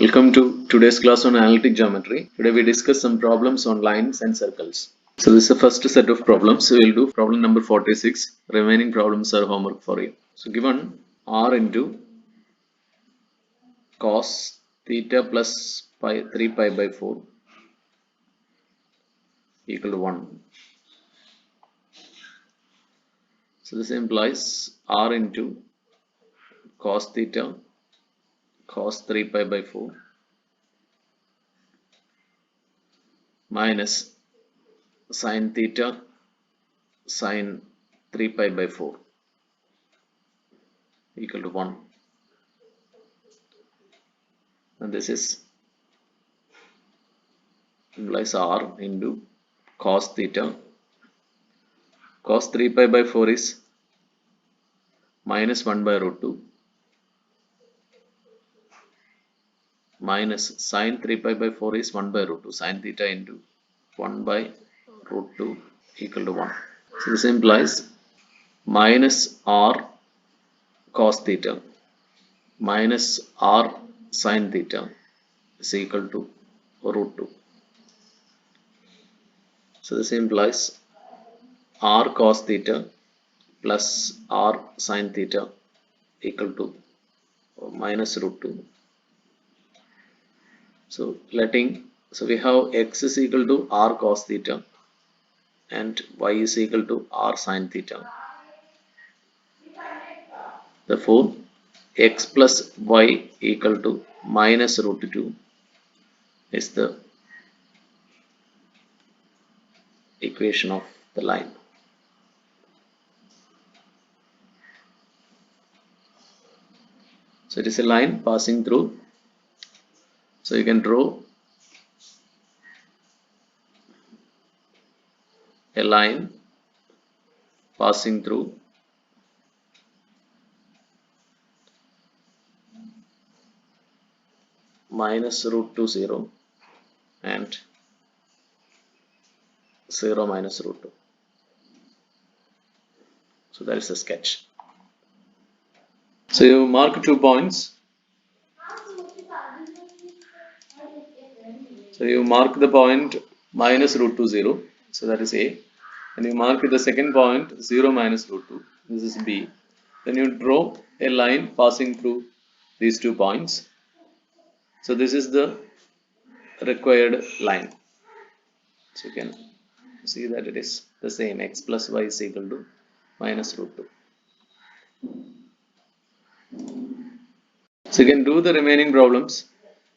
Welcome to today's class on analytic geometry. Today we discuss some problems on lines and circles. So this is the first set of problems. So we'll do problem number 46. Remaining problems are homework for you. So given r into cos theta plus 3 pi by 4 equal to 1. So this implies r into cos theta cos 3 pi by 4 minus sin theta sin 3 pi by 4 equal to 1. And this is implies r into cos theta cos 3 pi by 4 is minus 1 by root 2 minus sin 3 pi by 4 is 1 by root 2 sin theta into 1 by root 2 equal to 1. So this implies minus r cos theta minus r sin theta is equal to root 2. So this implies r cos theta plus r sin theta equal to minus root 2. So we have x is equal to r cos theta and y is equal to r sin theta. Therefore, x plus y equal to minus root 2 is the equation of the line. So it is a line passing through. So you can draw a line passing through minus root 2 0 and 0 minus root 2. So that is a sketch. So you mark 2 points. So you mark the point minus root 2 0. So that is A. And you mark the second point 0 minus root 2. This is B. Then you draw a line passing through these 2 points. So this is the required line. So you can see that it is the same, x plus y is equal to minus root 2. So you can do the remaining problems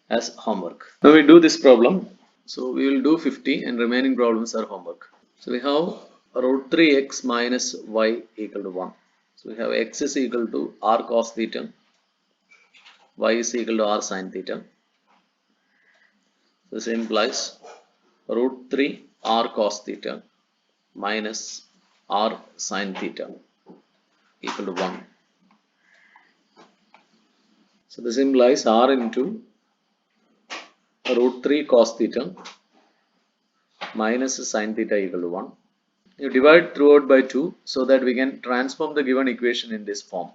as homework. Now we do this problem. So we will do 50 and remaining problems are homework. So we have root 3x minus y equal to 1. So we have x is equal to r cos theta, y is equal to r sin theta. This implies root 3 r cos theta minus r sin theta equal to 1. So this implies r into root 3 cos theta minus sin theta equal to 1. You divide throughout by 2 so that we can transform the given equation in this form.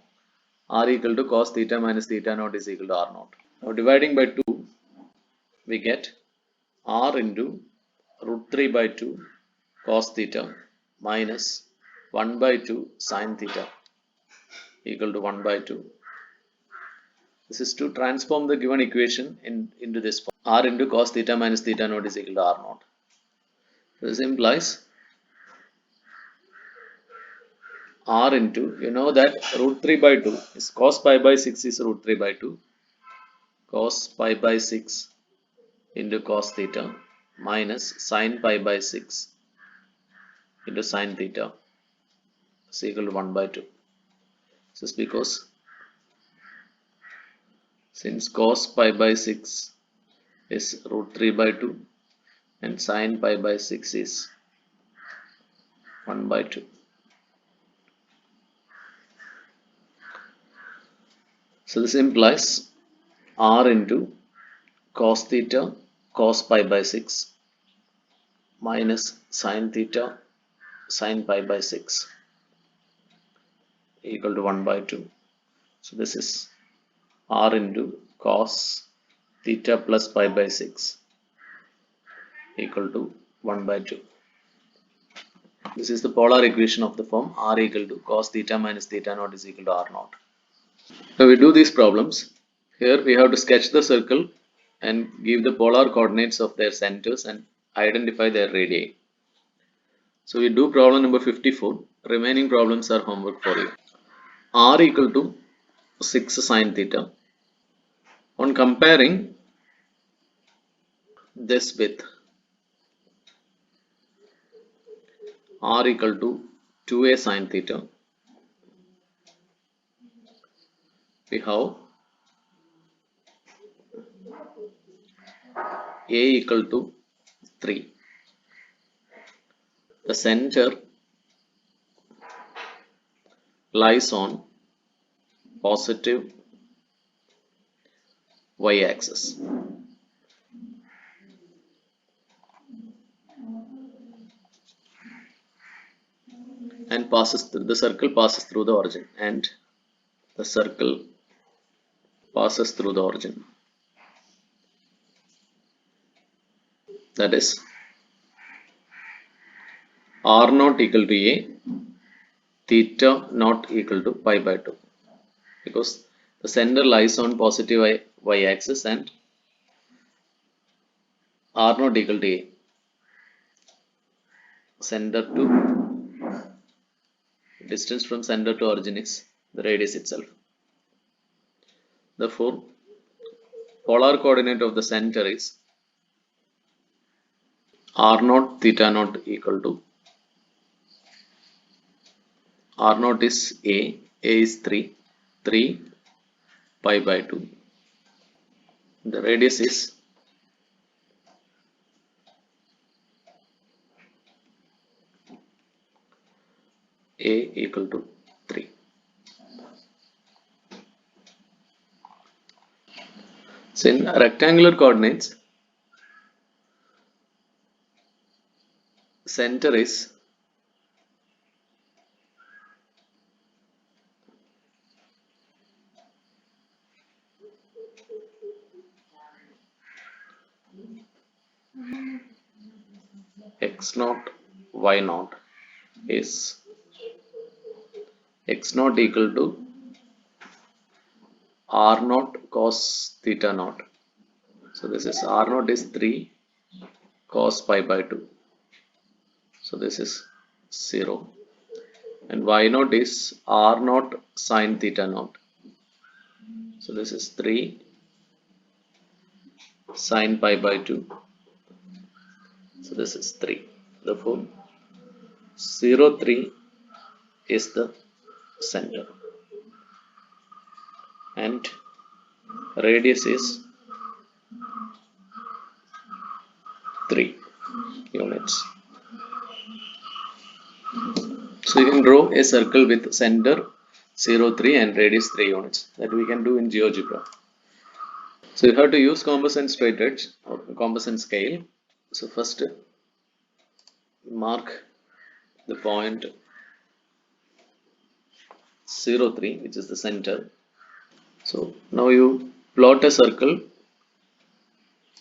R equal to cos theta minus theta naught is equal to r naught. Now dividing by 2, we get r into root 3 by 2 cos theta minus 1 by 2 sin theta equal to 1 by 2. This is to transform the given equation into this form. R into cos theta minus theta naught is equal to r naught. This implies r into, you know that root 3 by 2 is cos pi by 6 is root 3 by 2. Cos pi by 6 into cos theta minus sin pi by 6 into sin theta is equal to 1 by 2. This is because since cos pi by 6 is root 3 by 2 and sin pi by 6 is 1 by 2. So this implies r into cos theta cos pi by 6 minus sin theta sin pi by 6 equal to 1 by 2. So this is r into cos theta plus pi by 6 equal to 1 by 2. This is the polar equation of the form r equal to cos theta minus theta naught is equal to r naught. Now we do these problems. Here we have to sketch the circle and give the polar coordinates of their centers and identify their radii. So we do problem number 54. Remaining problems are homework for you. R equal to 6 sine theta. On comparing this with R equal to 2a sine theta, we have a equal to 3. The center lies on positive y-axis and the circle passes through the origin, and the circle passes through the origin. That is r naught equal to a, theta naught equal to pi by 2, because the center lies on positive y-axis and r naught equal to a, center to distance from center to origin is the radius itself. Therefore, polar coordinate of the center is r naught theta naught equal to r naught is a is 3 pi by 2. The radius is a equal to 3. So in rectangular coordinates, center is x naught y naught is x naught equal to r naught cos theta naught. So this is r naught is 3 cos pi by 2. So this is 0. And y naught is r naught sin theta naught. So this is 3 sin pi by 2. So this is 3. Therefore 0, 3 is the center and radius is 3 units. So you can draw a circle with center 0, 3 and radius 3 units, that we can do in GeoGebra. So you have to use compass and straight edge or compass and scale. So first mark the point 0, 3, which is the center. So now you plot a circle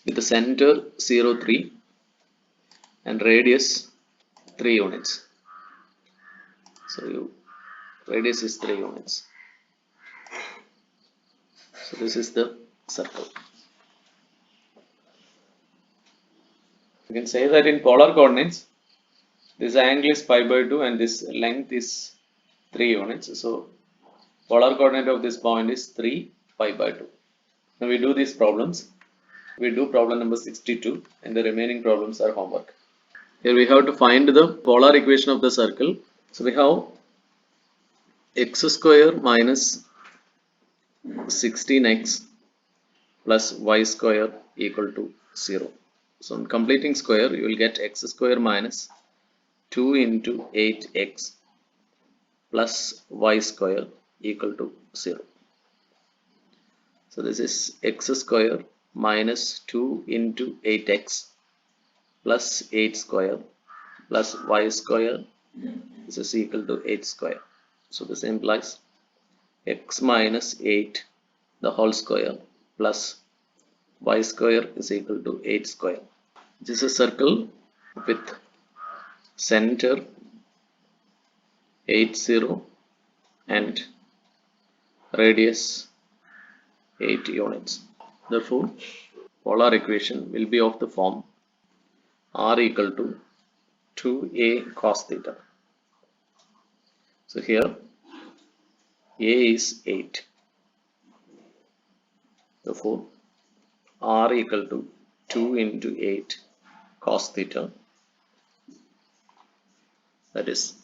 with the center 0, 3 and radius 3 units. So radius is 3 units. So this is the circle. You can say that in polar coordinates, this angle is pi by 2 and this length is 3 units. So polar coordinate of this point is 3 pi by 2. Now we do these problems. We do problem number 62 and the remaining problems are homework. Here we have to find the polar equation of the circle. So we have x square minus 16x plus y square equal to 0. So in completing square, you will get x square minus 2 into 8x plus y square equal to 0. So this is x square minus 2 into 8x plus 8 square plus y square. This is equal to 8 square. So this implies x minus 8 the whole square plus y square is equal to 8 square. This is a circle with center 8 0 and radius 8 units. Therefore, polar equation will be of the form r equal to 2a cos theta. So here a is 8. Therefore, r equal to 2 into 8 cos theta, that is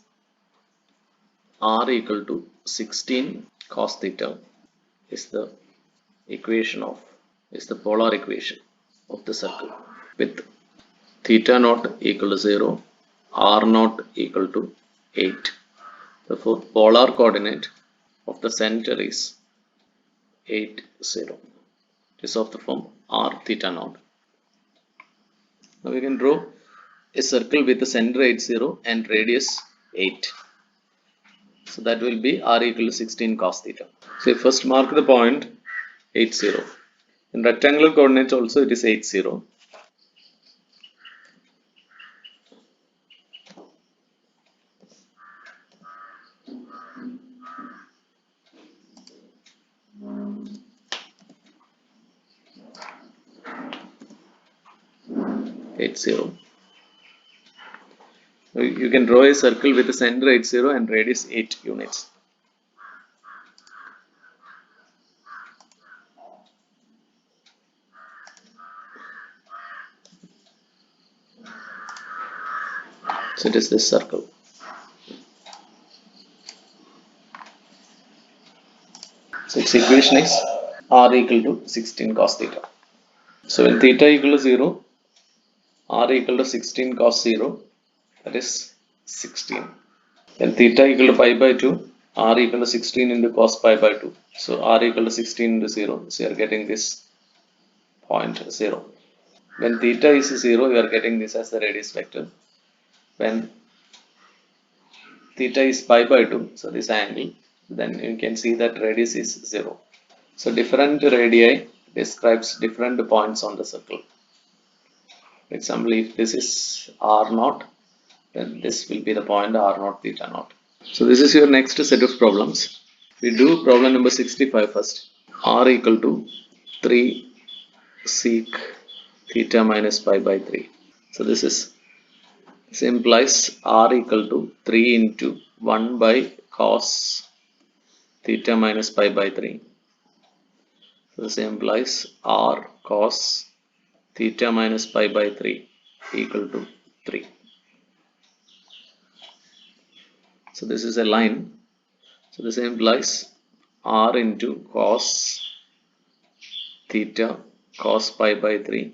r equal to 16 cos theta is the polar equation of the circle with theta naught equal to 0, r naught equal to 8. Therefore, polar coordinate of the center is 8 0. It is of the form r theta naught. Now we can draw a circle with the center 8 0 and radius 8. So that will be r equal to 16 cos theta. So first mark the point 8 0. In rectangular coordinates also it is 8 0. You can draw a circle with the center 8 0 and radius 8 units. So it is this circle. So its equation is r equal to 16 cos theta. So when theta equal to 0, r equal to 16 cos 0, that is 16. When theta equal to pi by 2, r equal to 16 into cos pi by 2. So r equal to 16 into 0. So you are getting this point 0. When theta is 0, you are getting this as the radius vector. When theta is pi by 2, so this angle, then you can see that radius is 0. So different radii describes different points on the circle. For example, if this is r naught, then this will be the point r naught theta naught. So this is your next set of problems. We do problem number 65 first. R equal to 3 sec theta minus pi by 3. So this implies r equal to 3 into 1 by cos theta minus pi by 3. So this implies r cos theta minus pi by 3 equal to 3. So this is a line. So this implies r into cos theta cos pi by 3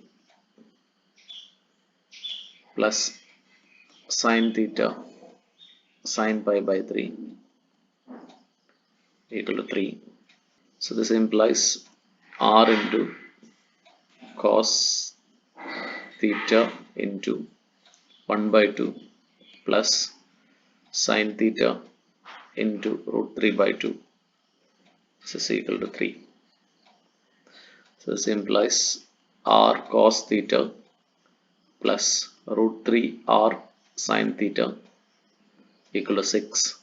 plus sin theta sin pi by 3 equal to 3. So this implies r into cos theta into 1 by 2 plus sin theta into root 3 by 2. This is equal to 3. So this implies r cos theta plus root 3 r sin theta equal to 6.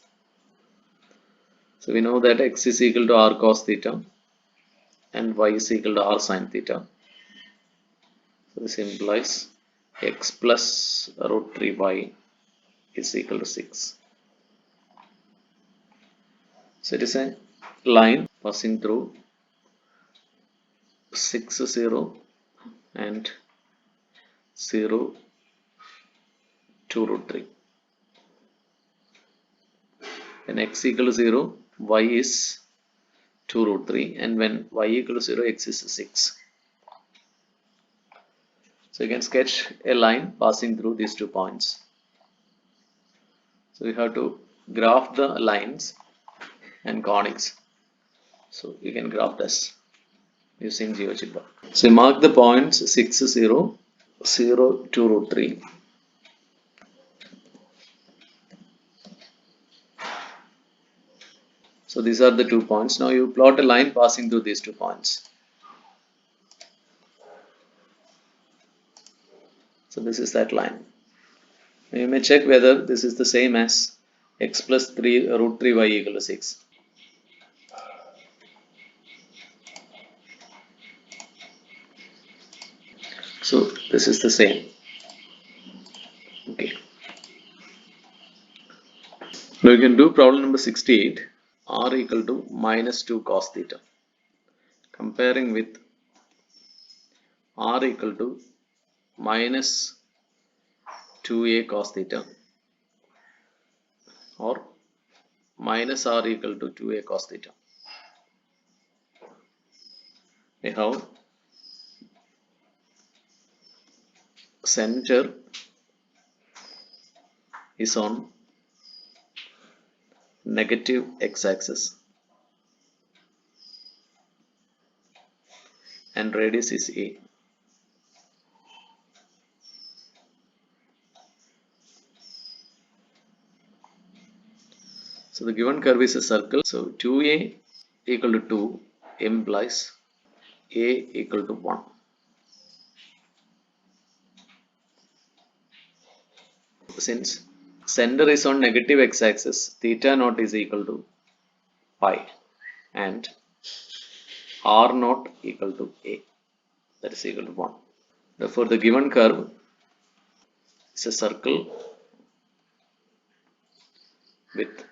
So we know that x is equal to r cos theta and y is equal to r sin theta. So this implies x plus root 3y is equal to 6. So it is a line passing through 6 0 and 0 2 root 3. When x equal to 0, y is 2 root 3, and when y equal to 0, x is 6. So you can sketch a line passing through these 2 points. So we have to graph the lines and conics. So you can graph this using GeoGebra. So mark the points 6 0, 0 2 root 3. So these are the 2 points. Now you plot a line passing through these 2 points. So this is that line. You may check whether this is the same as x plus 3 root 3 y equal to 6. So this is the same. Okay. Now you can do problem number 68. R equal to minus 2 cos theta. Comparing with R equal to minus 2a cos theta or minus R equal to 2a cos theta. We have center is on negative x-axis and radius is a. So the given curve is a circle. So 2a equal to 2 implies a equal to 1. Since center is on negative x-axis, theta naught is equal to pi and r naught equal to a, that is equal to 1. Therefore the given curve is a circle with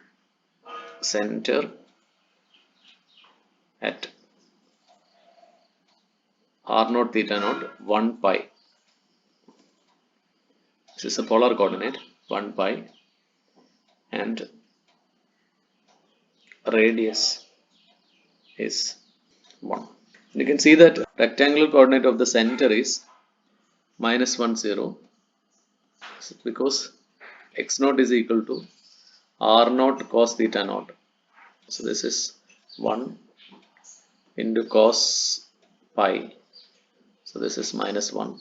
center at r naught theta naught 1 pi. This is a polar coordinate 1 pi and radius is 1. You can see that rectangular coordinate of the center is minus 1 0 because x naught is equal to r naught cos theta naught. So this is 1 into cos pi. So this is minus 1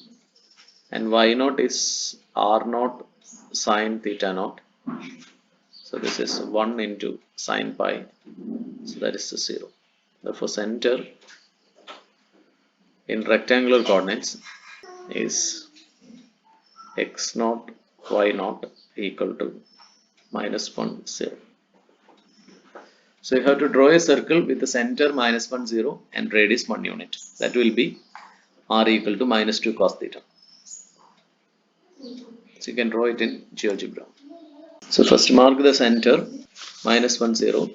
and y naught is r naught sine theta naught. So this is 1 into sine pi. So that is the 0. Therefore center in rectangular coordinates is x naught y naught equal to minus 1 0. So you have to draw a circle with the center minus 1 0 and radius 1 unit. That will be r equal to minus 2 cos theta. So you can draw it in GeoGebra. So first mark the center minus 1 0.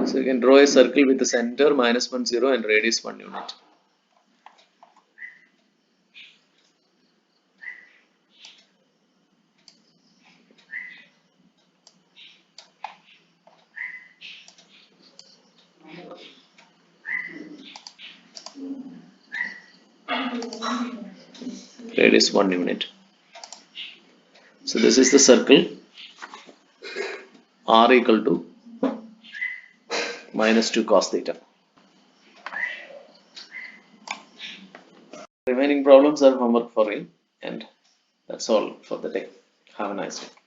So you can draw a circle with the center minus 1 0 and radius 1 unit. Radius 1 unit. So this is the circle r equal to minus 2 cos theta. Remaining problems are homework for you, and that's all for the day. Have a nice day.